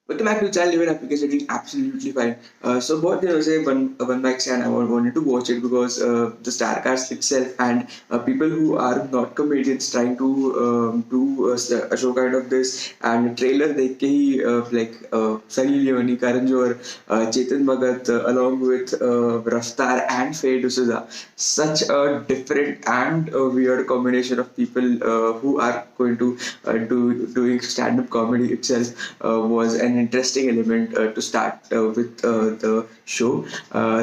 Welcome back to Child Live Application Setting. Absolutely fine. So what there was a one bike stand. I wanted to watch it because the star cast itself and people who are not comedians trying to do a show kind of this, and the trailer देख के ही Sunny Leony, Karan Johar, Chetan Bhagat along with Raftaar and Faye D'souza. Such a different and weird combination of people who are going to doing stand-up comedy itself was an interesting element to start with the show.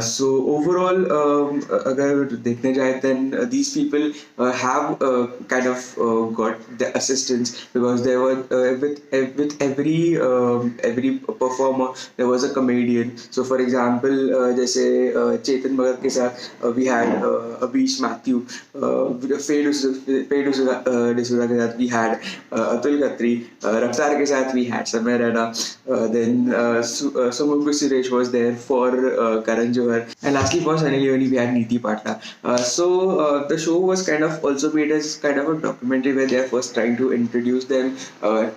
So overall, अगर देखने जाए, then these people have kind of got the assistance because there were with every performer there was a comedian. So for example, जैसे चेतन भगत के साथ we had Abish Mathew, Faye D'souza के साथ we had Atul Khatri, Raftaar के साथ we had Samay Raina, then Sumukhi Suresh was there for Karan Johar, and lastly for Sunny Leone we had Neeti Palta. So the show was kind of also made as kind of a documentary where they are first trying to introduce them,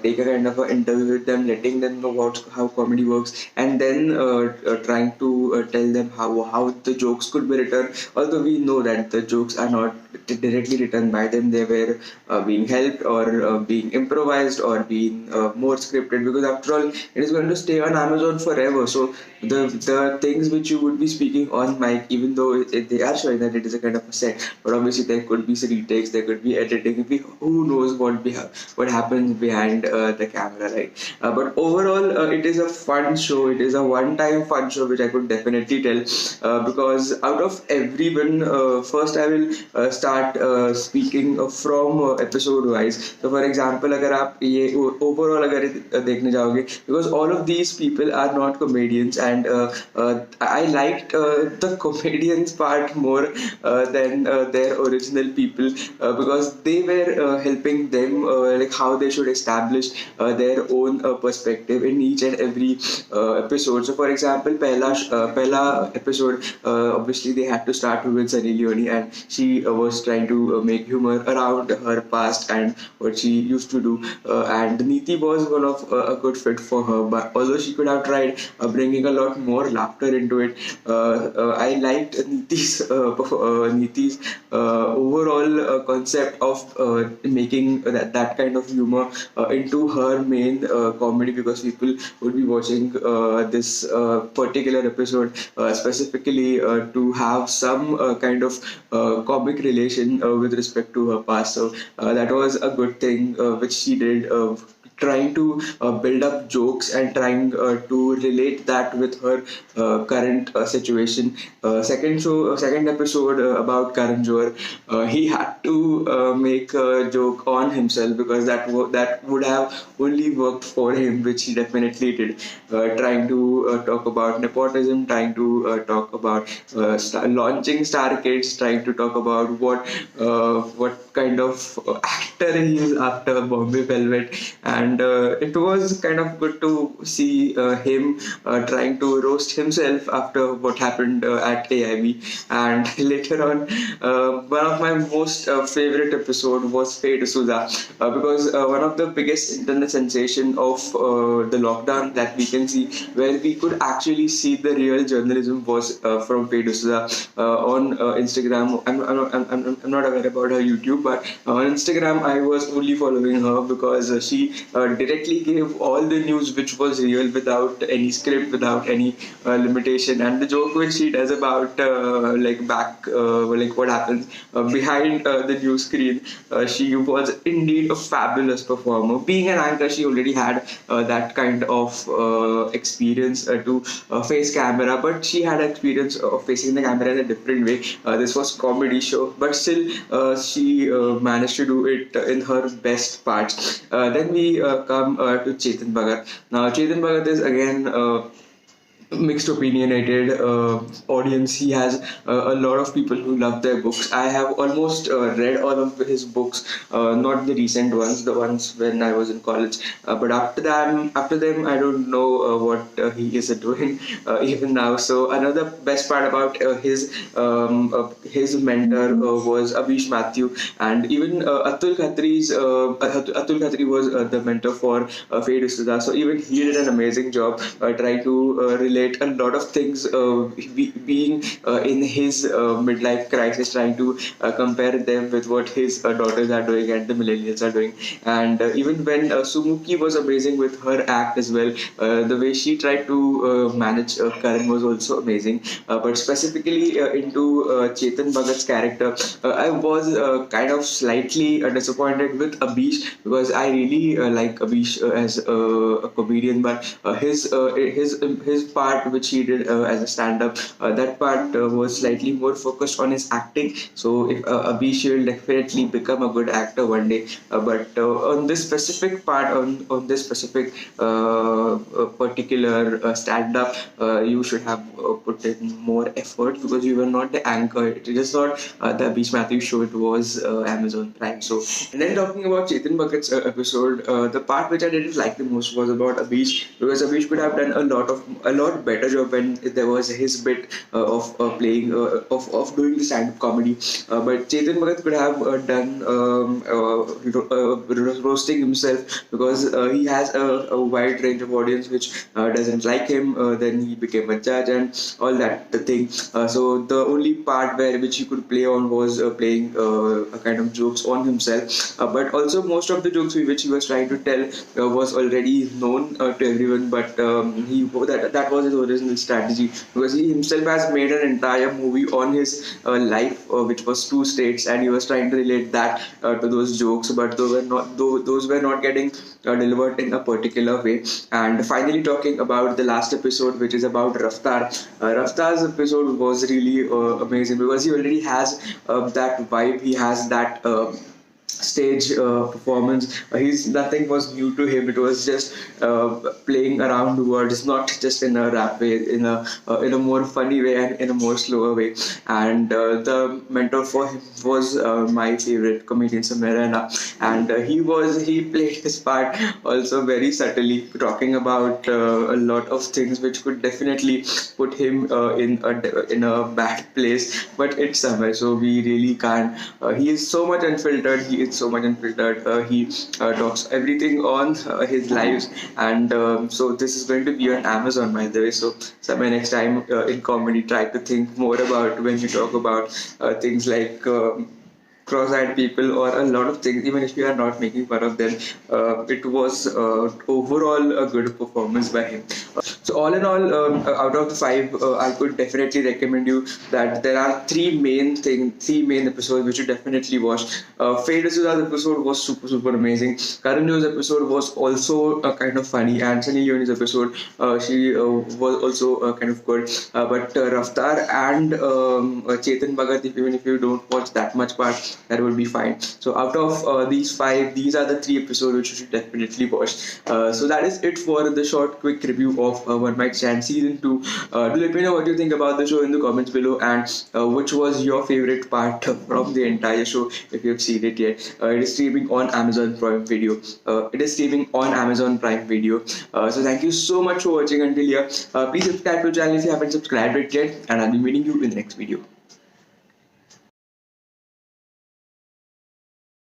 take a kind of an interview with them, letting them know how comedy works, and then trying to tell them how the jokes could be written. Although we know that the jokes are not directly written by them, they were being helped or being improvised or being more scripted, because after all it is going to stay on Amazon forever. So the things which you would be speaking on mic, even though they are showing that it is a kind of a set, but obviously there could be retakes, there could be editing, who knows what happens behind the camera, right? But overall, it is a fun show. It is a one-time fun show which I could definitely tell, because out of everyone, first I will start speaking from episode wise. So for example, अगर आप ये overall अगर देखने जाओगे, because all of these people are not comedians, and I liked the comedians part more than their original people, because they were helping them like how they should establish their own perspective in each and every episode. So for example, पहला episode, obviously they had to start with Sunny Leone, and she was trying to make humor around her past and what she used to do, and Neeti was one of a good fit for her, but although she could have tried bringing a lot more laughter into it, I liked Neeti's overall concept of making that kind of humor into her main comedy, because people would be watching this particular episode specifically to have some kind of comic relation with respect to her past. So that was a good thing which she did, trying to build up jokes and trying to relate that with her current situation. Second episode about Karan Johar, he had to make a joke on himself, because that would have only worked for him, which he definitely did. Trying to talk about nepotism, trying to talk about launching Star Kids, trying to talk about what kind of actor he is after Bombay Velvet, and it was kind of good to see him trying to roast himself after what happened at AIB. And later on, one of my most favorite episode was Faye D'souza, because one of the biggest internet sensation of the lockdown that we can see, where we could actually see the real journalism, was from Faye D'souza on Instagram. I'm not aware about her YouTube, but on Instagram I was only following her because she directly gave all the news which was real, without any script, without any limitation. And the joke which she does about what happens behind the news screen, she was indeed a fabulous performer. Being an anchor, she already had that kind of experience to face camera, but she had experience of facing the camera in a different way. This was comedy show, but still she managed to do it in her best parts. Then we come to Chetan Bhagat. Now Chetan Bhagat is again mixed opinionated audience. He has a lot of people who love their books. I have almost read all of his books, not the recent ones, the ones when I was in college. But after them, I don't know what he is doing even now. So another best part about his mentor was Abish Mathew, and even Atul Khatri was the mentor for Faye D'souza. So even he did an amazing job trying to relate a lot of things, being in his midlife crisis, trying to compare them with what his daughters are doing and the millennials are doing. And even when Sumukhi was amazing with her act as well, the way she tried to manage Karan was also amazing. But specifically into Chetan Bhagat's character, I was kind of slightly disappointed with Abish, because I really like Abish as a comedian, but his part which he did as a stand-up, that part was slightly more focused on his acting. So if Abish will definitely become a good actor one day, but on this specific part, on this specific particular stand-up, you should have put in more effort, because you were not the anchor. It is not the Abish Mathew show. It was Amazon Prime. So, and then talking about Chetan Bhagat's episode, the part which I didn't like the most was about Abish, because Abish could have done a lot better job when there was his bit of playing of doing the stand-up comedy. But Chetan Bhagat could have done roasting himself, because he has a wide range of audience which doesn't like him. Then he became a judge and all that the thing. So the only part where which he could play on was playing a kind of jokes on himself. But also most of the jokes which he was trying to tell was already known to everyone. But that was his original strategy, because he himself has made an entire movie on his life, which was two states, and he was trying to relate that to those jokes. But those were not getting delivered in a particular way. And finally, talking about the last episode, which is about Raftaar. Raftaar's episode was really amazing, because he already has that vibe. He has that stage performance. He's Nothing was new to him. It was just playing around words, not just in a rap way, in a more funny way and in a more slower way. And the mentor for him was my favorite comedian, Samay Raina, and he played his part also very subtly, talking about a lot of things which could definitely put him in a bad place. But it's Samay, so we really can't. He is so much unfiltered. He talks everything on his lives, and so this is going to be on Amazon, by the way. So Samay, next time in comedy, try to think more about when you talk about things like cross-eyed people or a lot of things. Even if you are not making fun of them, it was overall a good performance by him. So all in all, out of the five, I could definitely recommend you that there are three main episodes which you definitely watch. Faye D'souza's episode was super amazing. Karan Johar's episode was also kind of funny, and Leony's episode, she was also kind of good. But Raftaar and Chetan Bhagat, even if you don't watch that much part, that would be fine. So out of these five, these are the three episodes which you should definitely watch. So that is it for the short quick review of One Mic Stand Season 2. Do let me know what you think about the show in the comments below, and which was your favorite part from the entire show if you have seen it yet. It is streaming on Amazon Prime Video. So thank you so much for watching until here. Please subscribe to the channel if you haven't subscribed it yet, and I'll be meeting you in the next video.